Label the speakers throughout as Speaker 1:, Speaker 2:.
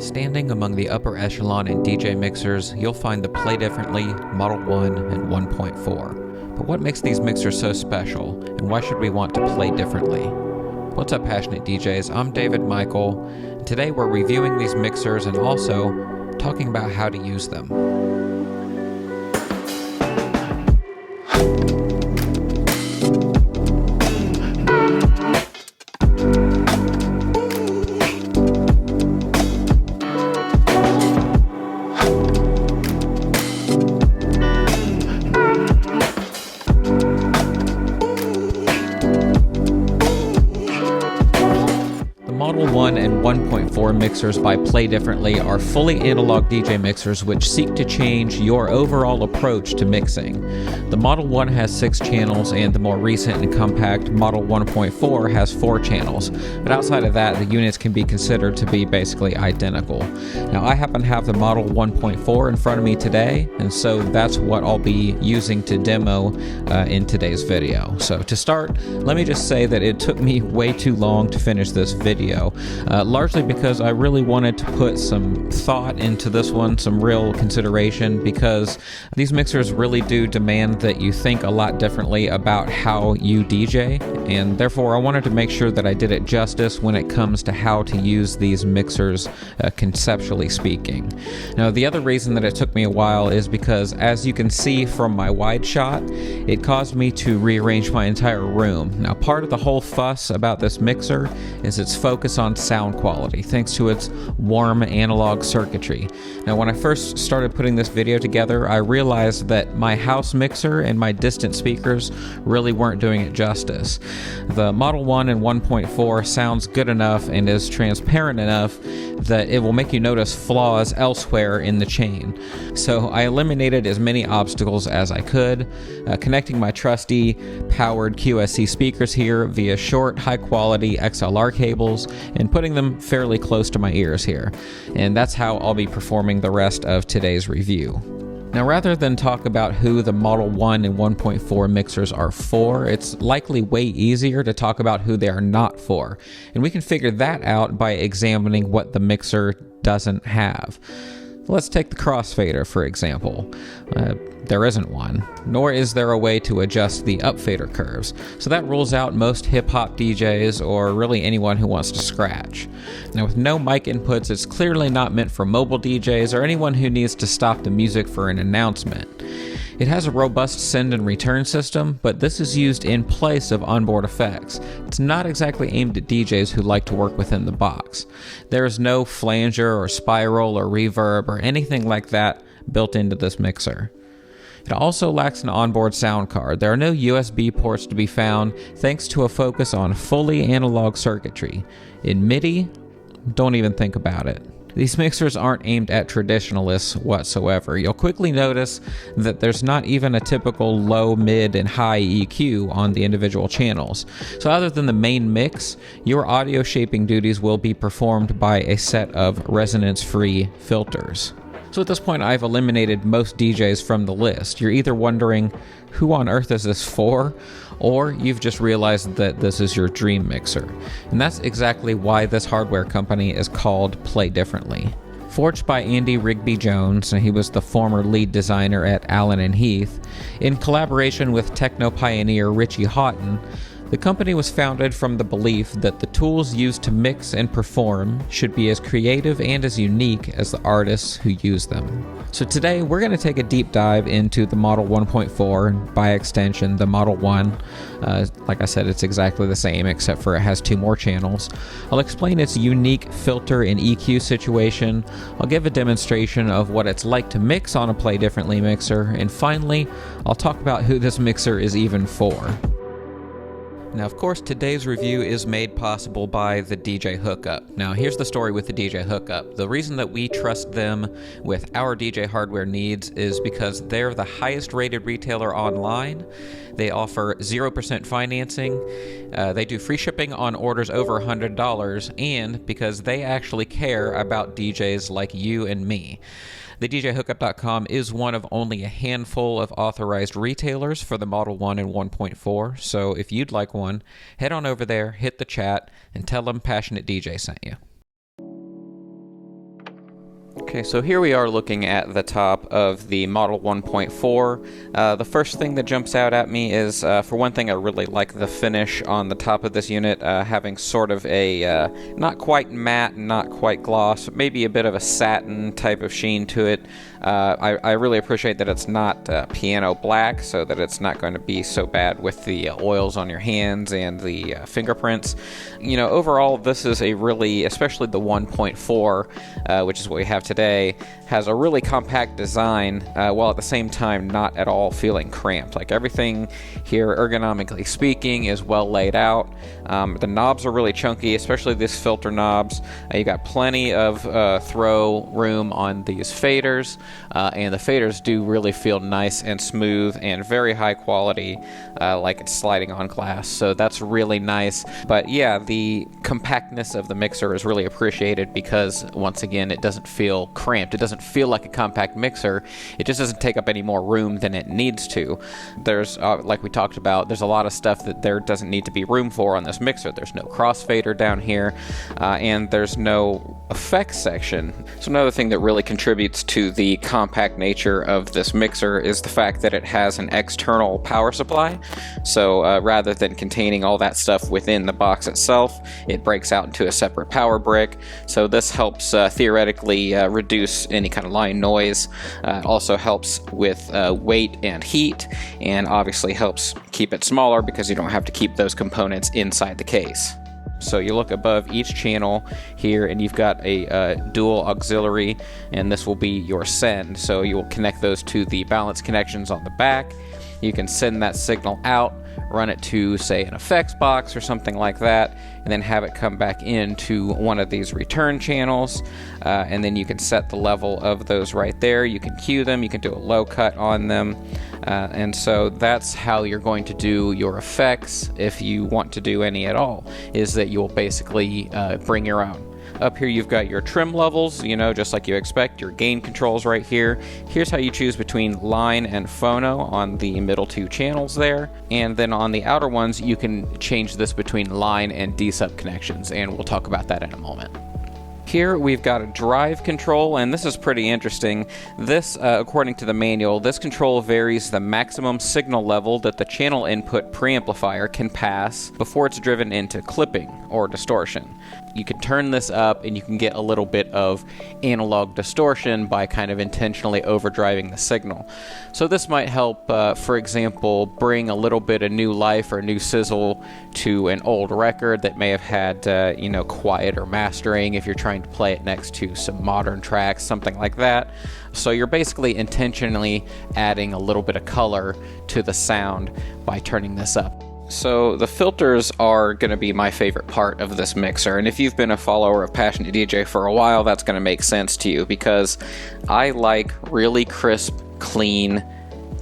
Speaker 1: Standing among the upper echelon in DJ mixers, you'll find the Play Differently, Model 1, and 1.4. But what makes these mixers so special, and why should we want to play differently? What's up, passionate DJs? I'm David Michael, and today we're reviewing these mixers and also talking about how to use them. Model 1 and 1.4 mixers by Play Differently are fully analog DJ mixers which seek to change your overall approach to mixing. The Model 1 has 6 channels and the more recent and compact Model 1.4 has 4 channels, but outside of that the units can be considered to be basically identical. Now I happen to have the Model 1.4 in front of me today, and so that's what I'll be using to demo in today's video. So to start, let me just say that it took me way too long to finish this video. Largely because I really wanted to put some thought into this one, some real consideration, because these mixers really do demand that you think a lot differently about how you DJ, and therefore I wanted to make sure that I did it justice when it comes to how to use these mixers conceptually speaking. Now the other reason that it took me a while is because, as you can see from my wide shot, it caused me to rearrange my entire room. Now part of the whole fuss about this mixer is its focus on sound quality, thanks to its warm analog circuitry. Now when I first started putting this video together, I realized that my house mixer and my distant speakers really weren't doing it justice. The Model 1 and 1.4 sounds good enough and is transparent enough that it will make you notice flaws elsewhere in the chain. So I eliminated as many obstacles as I could, connecting my trusty powered QSC speakers here via short, high-quality XLR cables and putting them fairly close to my ears here. And that's how I'll be performing the rest of today's review. Now, rather than talk about who the Model 1 and 1.4 mixers are for, it's likely way easier to talk about who they are not for. And we can figure that out by examining what the mixer doesn't have. Let's take the crossfader, for example. There isn't one, nor is there a way to adjust the upfader curves. So that rules out most hip-hop DJs, or really anyone who wants to scratch. Now with no mic inputs, it's clearly not meant for mobile DJs or anyone who needs to stop the music for an announcement. It has a robust send and return system, but this is used in place of onboard effects. It's not exactly aimed at DJs who like to work within the box. There is no flanger or spiral or reverb or anything like that built into this mixer. It also lacks an onboard sound card. There are no USB ports to be found, thanks to a focus on fully analog circuitry. In MIDI, don't even think about it. These mixers aren't aimed at traditionalists whatsoever. You'll quickly notice that there's not even a typical low, mid, and high EQ on the individual channels. So other than the main mix, your audio shaping duties will be performed by a set of resonance-free filters. So at this point, I've eliminated most DJs from the list. You're either wondering, who on earth is this for? Or you've just realized that this is your dream mixer. And that's exactly why this hardware company is called Play Differently. Forged by Andy Rigby-Jones, and he was the former lead designer at Allen & Heath, in collaboration with techno pioneer Richie Houghton, the company was founded from the belief that the tools used to mix and perform should be as creative and as unique as the artists who use them. So today we're going to take a deep dive into the Model 1.4, and by extension the Model 1. Like I said, it's exactly the same except for it has 2 more channels. I'll explain its unique filter and EQ situation. I'll give a demonstration of what it's like to mix on a Play Differently mixer, and finally I'll talk about who this mixer is even for. Now, of course, today's review is made possible by the DJ Hookup. Now, here's the story with the DJ Hookup. The reason that we trust them with our DJ hardware needs is because they're the highest rated retailer online. They offer 0% financing. They do free shipping on orders over $100, and because they actually care about DJs like you and me. The DJHookup.com is one of only a handful of authorized retailers for the Model 1 and 1.4, so if you'd like one, head on over there, hit the chat, and tell them Passionate DJ sent you. Okay, so here we are looking at the top of the Model 1.4. The first thing that jumps out at me is, for one thing, I really like the finish on the top of this unit, having sort of a not quite matte, not quite gloss, but maybe a bit of a satin type of sheen to it. I really appreciate that it's not piano black, so that it's not going to be so bad with the oils on your hands and the fingerprints. You know, overall, this is a really, especially the 1.4, which is what we have today, has a really compact design, while at the same time not at all feeling cramped. Like, everything here, ergonomically speaking, is well laid out. The knobs are really chunky, especially these filter knobs. You got plenty of throw room on these faders, and the faders do really feel nice and smooth and very high quality, like it's sliding on glass, so that's really nice. But yeah, the compactness of the mixer is really appreciated because, once again, it doesn't feel cramped. It doesn't feel like a compact mixer. It just doesn't take up any more room than it needs to. There's, like we talked about, there's a lot of stuff that there doesn't need to be room for on this mixer. There's no crossfader down here, and there's no effects section. So another thing that really contributes to the compact nature of this mixer is the fact that it has an external power supply. So rather than containing all that stuff within the box itself, it breaks out into a separate power brick. So this helps theoretically reduce any kind of line noise. It also helps with weight and heat, and obviously helps keep it smaller because you don't have to keep those components inside the case. So you look above each channel here, and you've got a dual auxiliary, and this will be your send. So you will connect those to the balance connections on the back. You can send that signal out, run it to, say, an effects box or something like that, and then have it come back into one of these return channels, and then you can set the level of those right there. You can cue them, you can do a low cut on them, and so that's how you're going to do your effects, if you want to do any at all, is that you'll basically bring your own. Up here you've got your trim levels, you know, just like you expect, your gain controls right here. Here's how you choose between line and phono on the middle two channels there. And then on the outer ones, you can change this between line and D-sub connections, and we'll talk about that in a moment. Here we've got a drive control, and this is pretty interesting. This, according to the manual, this control varies the maximum signal level that the channel input preamplifier can pass before it's driven into clipping or distortion. You can turn this up and you can get a little bit of analog distortion by kind of intentionally overdriving the signal. So this might help, for example, bring a little bit of new life or new sizzle to an old record that may have had, quieter mastering if you're trying to play it next to some modern tracks, something like that. So you're basically intentionally adding a little bit of color to the sound by turning this up. So the filters are going to be my favorite part of this mixer, and if you've been a follower of Passionate DJ for a while, that's going to make sense to you, because I like really crisp, clean,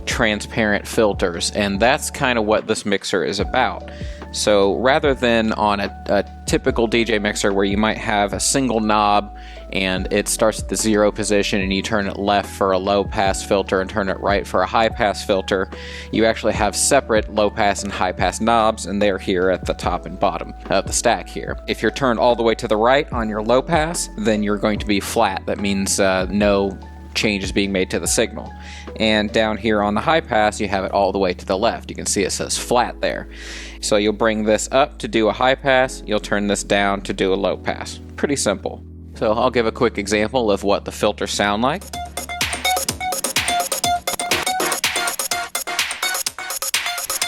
Speaker 1: transparent filters, and that's kind of what this mixer is about. So rather than on a typical DJ mixer where you might have a single knob and it starts at the 0 position and you turn it left for a low pass filter and turn it right for a high pass filter, you actually have separate low pass and high pass knobs, and they're here at the top and bottom of the stack here. If you're turned all the way to the right on your low pass, then you're going to be flat. That means no change is being made to the signal. And down here on the high pass, you have it all the way to the left. You can see it says flat there. So you'll bring this up to do a high pass, you'll turn this down to do a low pass. Pretty simple. So I'll give a quick example of what the filters sound like.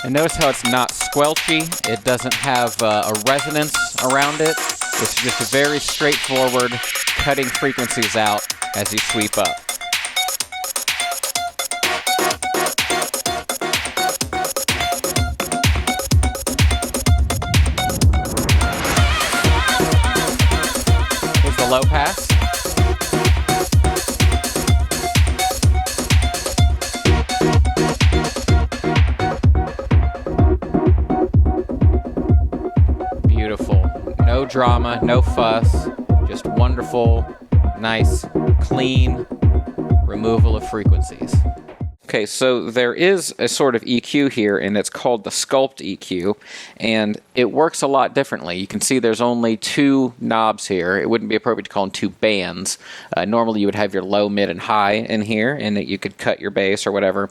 Speaker 1: And notice how it's not squelchy. It doesn't have a resonance around it. It's just very straightforward, cutting frequencies out as you sweep up. Here's the low pass. Beautiful. No drama, no fuss, just wonderful, nice, clean removal of frequencies. Okay, so there is a sort of EQ here, and it's called the Sculpt EQ, and it works a lot differently. You can see there's only two knobs here. It wouldn't be appropriate to call them two bands. Normally you would have your low, mid, and high in here, and that you could cut your bass or whatever.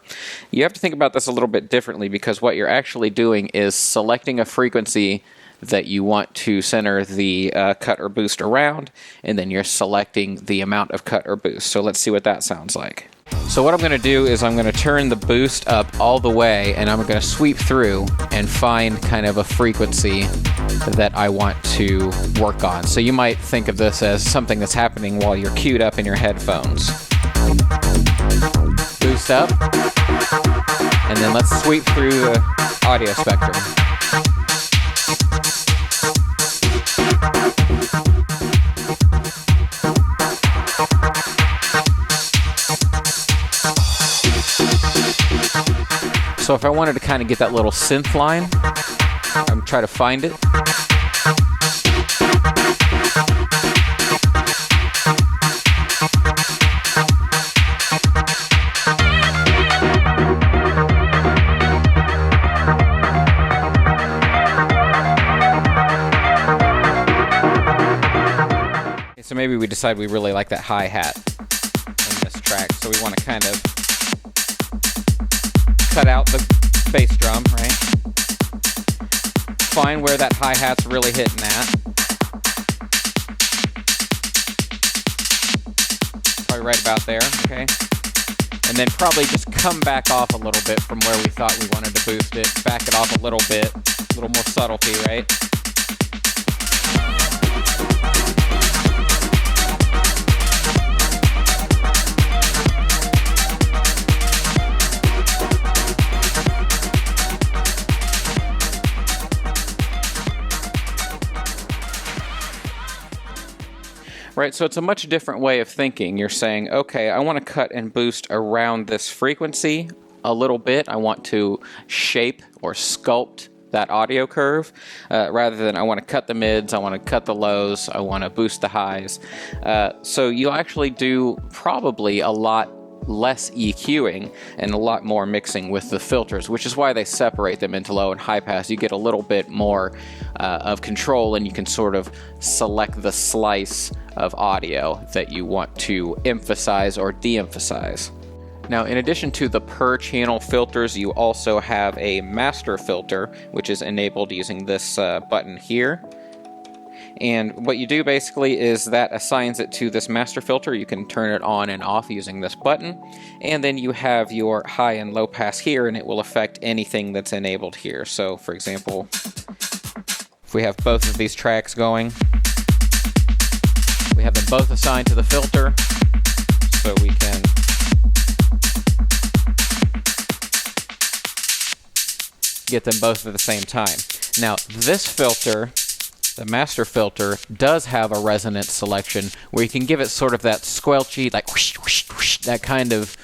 Speaker 1: You have to think about this a little bit differently, because what you're actually doing is selecting a frequency that you want to center the cut or boost around, and then you're selecting the amount of cut or boost. So let's see what that sounds like. So what I'm going to do is I'm going to turn the boost up all the way, and I'm going to sweep through and find kind of a frequency that I want to work on. So you might think of this as something that's happening while you're queued up in your headphones. Boost up, and then let's sweep through the audio spectrum. So if I wanted to kind of get that little synth line, I'm try to find it. Okay, so maybe we decide we really like that hi-hat in this track, so we want to kind of cut out the bass drum, right? Find where that hi-hat's really hitting at. Probably right about there, okay? And then probably just come back off a little bit from where we thought we wanted to boost it. Back it off a little bit. A little more subtlety, right? Right, so it's a much different way of thinking. You're saying, okay, I want to cut and boost around this frequency a little bit. I want to shape or sculpt that audio curve rather than I want to cut the mids, I want to cut the lows, I want to boost the highs. So you'll actually do probably a lot less EQing and a lot more mixing with the filters, which is why they separate them into low and high pass. You get a little bit more of control, and you can sort of select the slice of audio that you want to emphasize or de-emphasize. Now, in addition to the per channel filters, you also have a master filter, which is enabled using this button here. And what you do basically is that assigns it to this master filter. You can turn it on and off using this button. And then you have your high and low pass here, and it will affect anything that's enabled here. So, for example, if we have both of these tracks going, we have them both assigned to the filter, so we can get them both at the same time. Now, this filter, the master filter, does have a resonance selection where you can give it sort of that squelchy, like whoosh, whoosh, whoosh, that kind of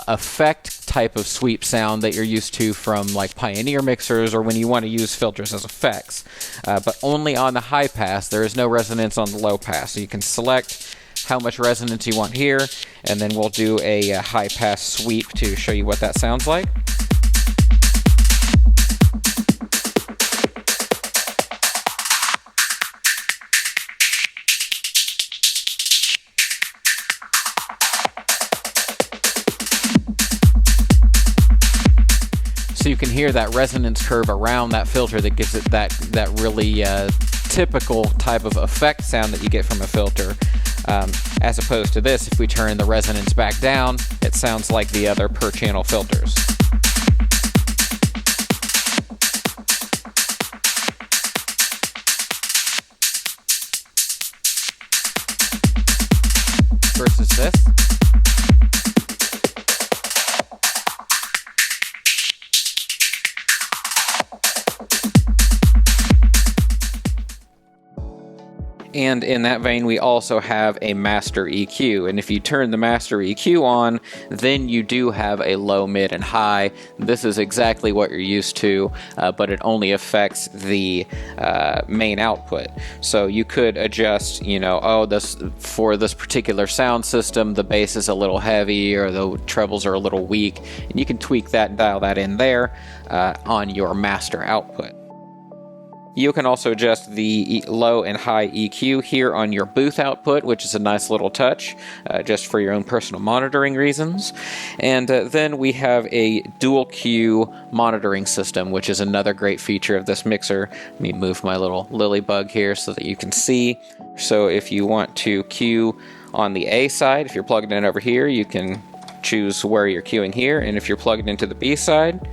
Speaker 1: effect type of sweep sound that you're used to from like Pioneer mixers or when you want to use filters as effects. But only on the high pass. There is no resonance on the low pass. So you can select how much resonance you want here, and then we'll do a high pass sweep to show you what that sounds like. So you can hear that resonance curve around that filter that gives it that really typical type of effect sound that you get from a filter. As opposed to this, if we turn the resonance back down, it sounds like the other per channel filters. Versus this. And in that vein, we also have a master EQ. And if you turn the master EQ on, then you do have a low, mid, and high. This is exactly what you're used to, but it only affects the main output. So you could adjust, for this particular sound system, the bass is a little heavy or the trebles are a little weak. And you can tweak that and dial that in there on your master output. You can also adjust the low and high EQ here on your booth output, which is a nice little touch, just for your own personal monitoring reasons. And then we have a dual Q monitoring system, which is another great feature of this mixer. Let me move my little lily bug here so that you can see. So if you want to Q on the A side, if you're plugged in over here, you can choose where you're queuing here. And if you're plugged into the B side,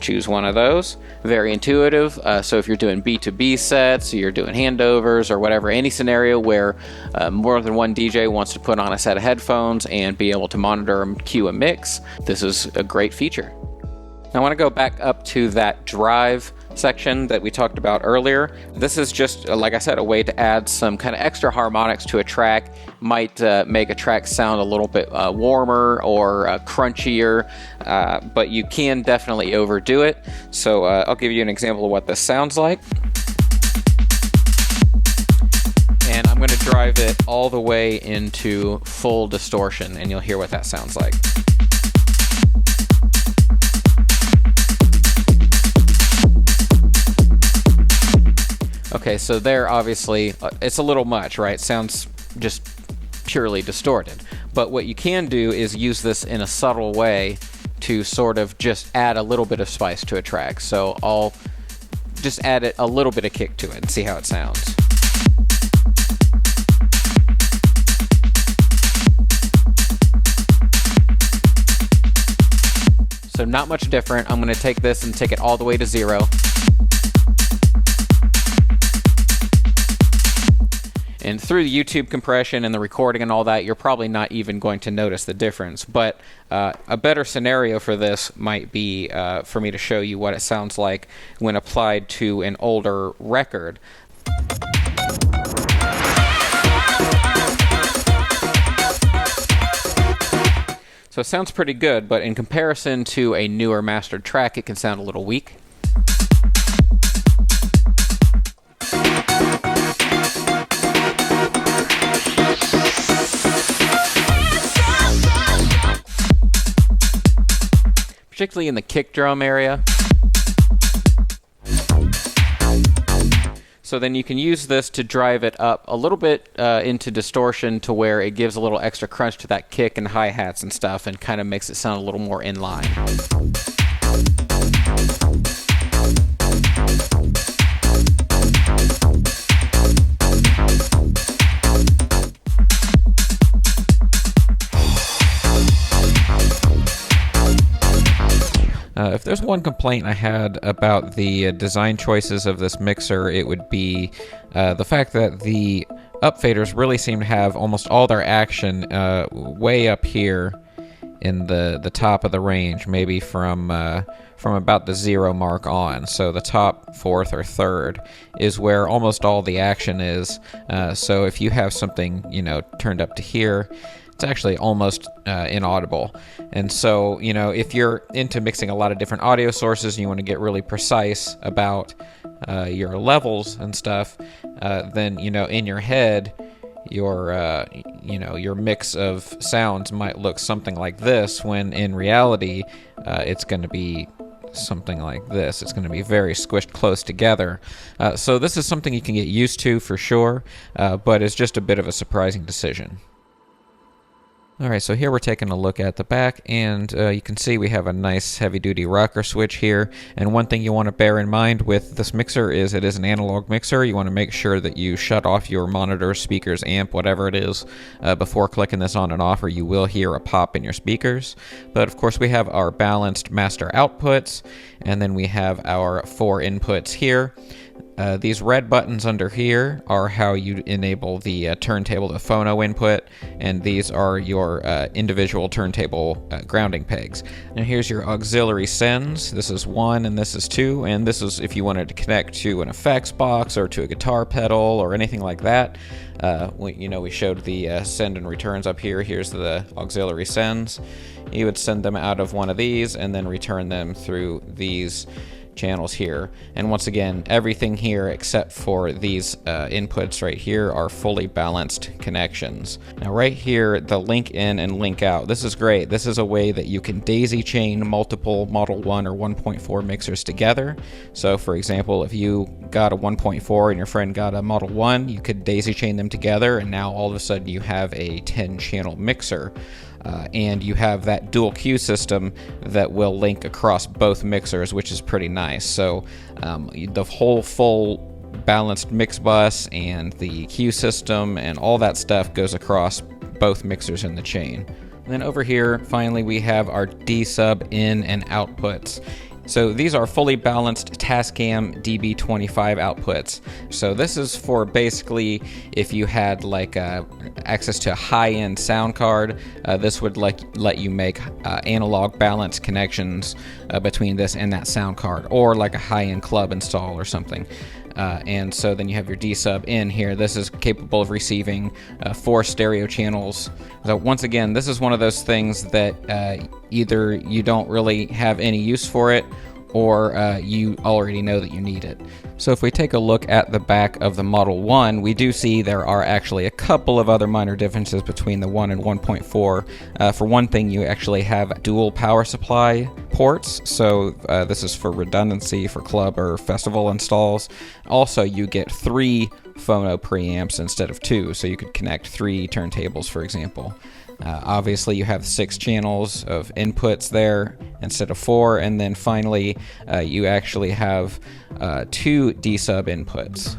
Speaker 1: choose one of those. Very intuitive. So if you're doing B2B sets, you're doing handovers or whatever, any scenario where more than one DJ wants to put on a set of headphones and be able to monitor and cue a mix, this is a great feature. I want to go back up to that drive section that we talked about earlier. This is just, like I said, a way to add some kind of extra harmonics to a track. Might make a track sound a little bit warmer or crunchier, but you can definitely overdo it. So I'll give you an example of what this sounds like. And I'm going to drive it all the way into full distortion, and you'll hear what that sounds like. Okay, so there, obviously, it's a little much, right? Sounds just purely distorted. But what you can do is use this in a subtle way to sort of just add a little bit of spice to a track. So I'll just add a little bit of kick to it and see how it sounds. So not much different. I'm going to take this and take it all the way to 0. And through the YouTube compression and the recording and all that, you're probably not even going to notice the difference. But a better scenario for this might be for me to show you what it sounds like when applied to an older record. So it sounds pretty good, but in comparison to a newer mastered track, it can sound a little weak. Particularly in the kick drum area. So then you can use this to drive it up a little bit into distortion to where it gives a little extra crunch to that kick and hi-hats and stuff and kind of makes it sound a little more in line. If there's one complaint I had about the design choices of this mixer, it would be the fact that the upfaders really seem to have almost all their action way up here in the top of the range, maybe from about the 0 mark on. So the top 4th or 3rd is where almost all the action is. So if you have something, turned up to here, it's actually almost inaudible. And so, if you're into mixing a lot of different audio sources and you want to get really precise about your levels and stuff, then, in your head, your mix of sounds might look something like this, when in reality, it's going to be something like this. It's going to be very squished close together. So this is something you can get used to for sure, but it's just a bit of a surprising decision. Alright, so here we're taking a look at the back, and you can see we have a nice heavy-duty rocker switch here. And one thing you want to bear in mind with this mixer is it is an analog mixer. You want to make sure that you shut off your monitor, speakers, amp, whatever it is, before clicking this on and off, or you will hear a pop in your speakers. But of course we have our balanced master outputs, and then we have our 4 inputs here. These red buttons under here are how you enable the turntable to phono input, and these are your individual turntable grounding pegs. And here's your auxiliary sends. This is 1 and this is 2, and this is if you wanted to connect to an effects box or to a guitar pedal or anything like that. We showed the send and returns up here. Here's the auxiliary sends. You would send them out of one of these and then return them through these channels here. And once again, everything here except for these inputs right here are fully balanced connections. Now right here, the link in and link out, this is great. This is a way that you can daisy chain multiple Model 1 or 1.4 mixers together. So for example, if you got a 1.4 and your friend got a Model 1, you could daisy chain them together, and now all of a sudden you have a 10-channel mixer. And you have that dual Q system that will link across both mixers, which is pretty nice. So the whole full balanced mix bus and the Q system and all that stuff goes across both mixers in the chain. And then over here, finally, we have our D sub in and outputs. So these are fully balanced Tascam DB25 outputs. So this is for basically if you had like access to a high-end sound card, this would let you make analog balance connections between this and that sound card, or like a high-end club install or something. And so then you have your D sub in here. This is capable of receiving 4 stereo channels. So once again, this is one of those things that either you don't really have any use for it, or you already know that you need it. So if we take a look at the back of the Model 1, we do see there are actually a couple of other minor differences between the 1 and 1.4. For one thing, you actually have dual power supply ports, so this is for redundancy for club or festival installs. Also, you get 3 phono preamps instead of 2, so you could connect 3 turntables, for example. Obviously, you have 6 channels of inputs there instead of 4, and then finally, you actually have 2 D sub inputs.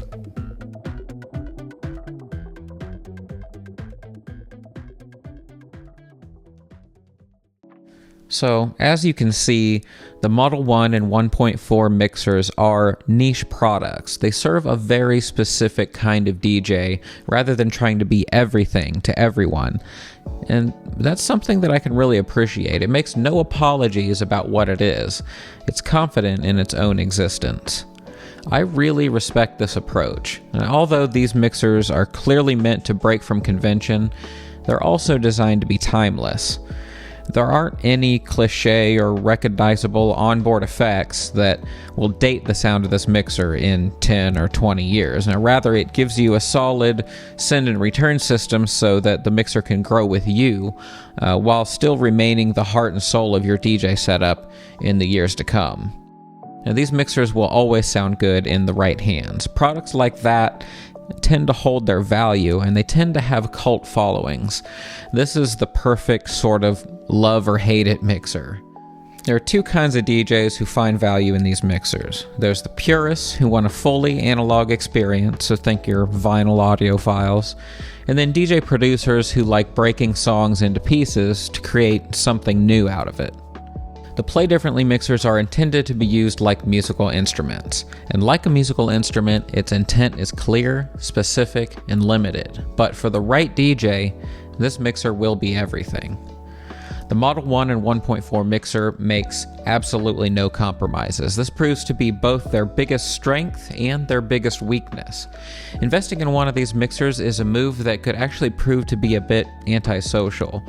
Speaker 1: So, as you can see, the Model 1 and 1.4 mixers are niche products. They serve a very specific kind of DJ rather than trying to be everything to everyone. And that's something that I can really appreciate. It makes no apologies about what it is. It's confident in its own existence. I really respect this approach. And although these mixers are clearly meant to break from convention, they're also designed to be timeless. There aren't any cliche or recognizable onboard effects that will date the sound of this mixer in 10 or 20 years. Now, rather, it gives you a solid send and return system so that the mixer can grow with you while still remaining the heart and soul of your DJ setup in the years to come. Now, these mixers will always sound good in the right hands. Products like that tend to hold their value, and they tend to have cult followings. This is the perfect sort of love or hate it mixer. There are 2 kinds of DJs who find value in these mixers. There's the purists who want a fully analog experience, so think your vinyl audiophiles, and then DJ producers who like breaking songs into pieces to create something new out of it. The Play Differently mixers are intended to be used like musical instruments, and like a musical instrument, its intent is clear, specific, and limited. But for the right DJ, this mixer will be everything. The Model 1 and 1.4 mixer makes absolutely no compromises. This proves to be both their biggest strength and their biggest weakness. Investing in one of these mixers is a move that could actually prove to be a bit antisocial.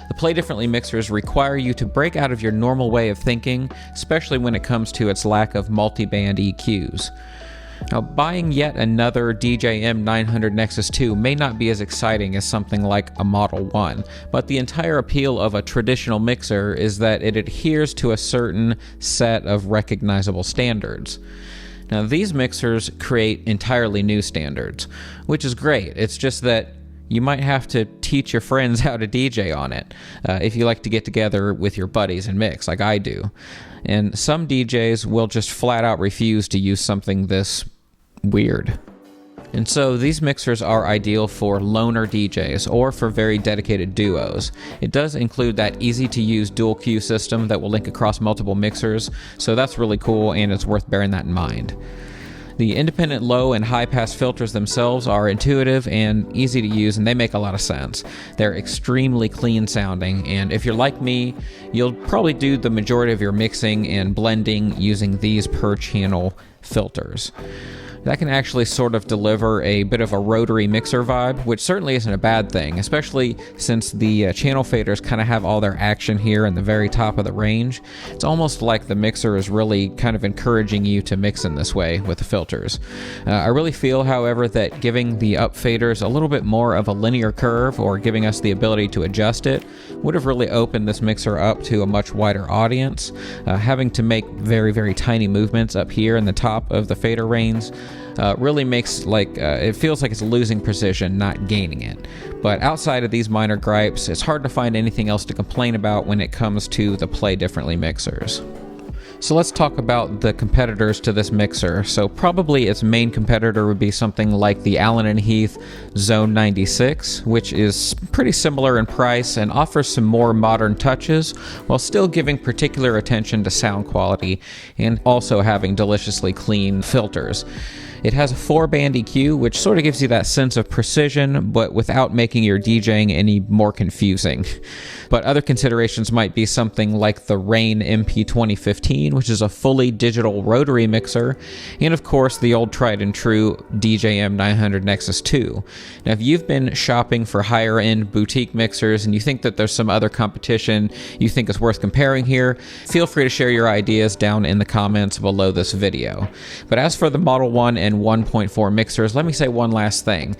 Speaker 1: The Play Differently mixers require you to break out of your normal way of thinking, especially when it comes to its lack of multi-band EQs. Now, buying yet another DJM 900 Nexus 2 may not be as exciting as something like a Model 1, but the entire appeal of a traditional mixer is that it adheres to a certain set of recognizable standards. Now, these mixers create entirely new standards, which is great. It's just that you might have to teach your friends how to DJ on it if you like to get together with your buddies and mix, like I do. And some DJs will just flat out refuse to use something this weird. And so these mixers are ideal for loner DJs or for very dedicated duos. It does include that easy-to-use dual Q system that will link across multiple mixers, so that's really cool and it's worth bearing that in mind. The independent low and high pass filters themselves are intuitive and easy to use, and they make a lot of sense. They're extremely clean sounding, and if you're like me, you'll probably do the majority of your mixing and blending using these per channel filters. That can actually sort of deliver a bit of a rotary mixer vibe, which certainly isn't a bad thing, especially since the channel faders kind of have all their action here in the very top of the range. It's almost like the mixer is really kind of encouraging you to mix in this way with the filters. I really feel, however, that giving the up faders a little bit more of a linear curve, or giving us the ability to adjust it, would have really opened this mixer up to a much wider audience. Having to make very, very tiny movements up here in the top of the fader range really makes it feels like it's losing precision, not gaining it. But outside of these minor gripes, it's hard to find anything else to complain about when it comes to the Play Differently mixers. So let's talk about the competitors to this mixer. So probably its main competitor would be something like the Allen & Heath Zone 96, which is pretty similar in price and offers some more modern touches while still giving particular attention to sound quality and also having deliciously clean filters. It has a 4-band EQ, which sort of gives you that sense of precision, but without making your DJing any more confusing. But other considerations might be something like the Rane MP 2015, which is a fully digital rotary mixer, and of course the old tried and true DJM 900 Nexus 2. Now, if you've been shopping for higher end boutique mixers and you think that there's some other competition you think is worth comparing here, feel free to share your ideas down in the comments below this video. But as for the Model 1 and 1.4 mixers, let me say one last thing.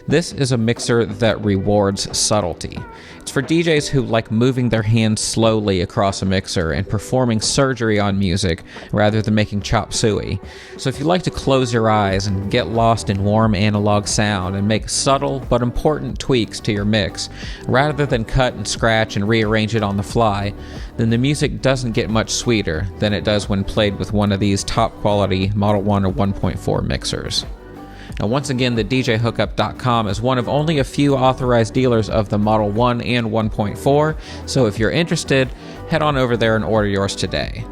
Speaker 1: This is a mixer that rewards subtlety. It's for DJs who like moving their hands slowly across a mixer and performing surgery on music rather than making chop suey. So if you like to close your eyes and get lost in warm analog sound and make subtle but important tweaks to your mix, rather than cut and scratch and rearrange it on the fly, then the music doesn't get much sweeter than it does when played with one of these top quality Model 1 or 1.4 mixers. Now, once again, the DJHookup.com is one of only a few authorized dealers of the Model 1 and 1.4, so if you're interested, head on over there and order yours today.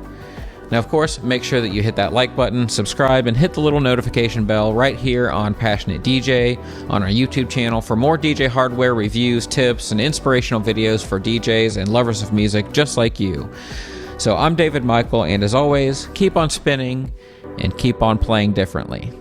Speaker 1: Now, of course, make sure that you hit that like button, subscribe, and hit the little notification bell right here on Passionate DJ on our YouTube channel for more DJ hardware reviews, tips, and inspirational videos for DJs and lovers of music just like you. So I'm David Michael, and as always, keep on spinning and keep on playing differently.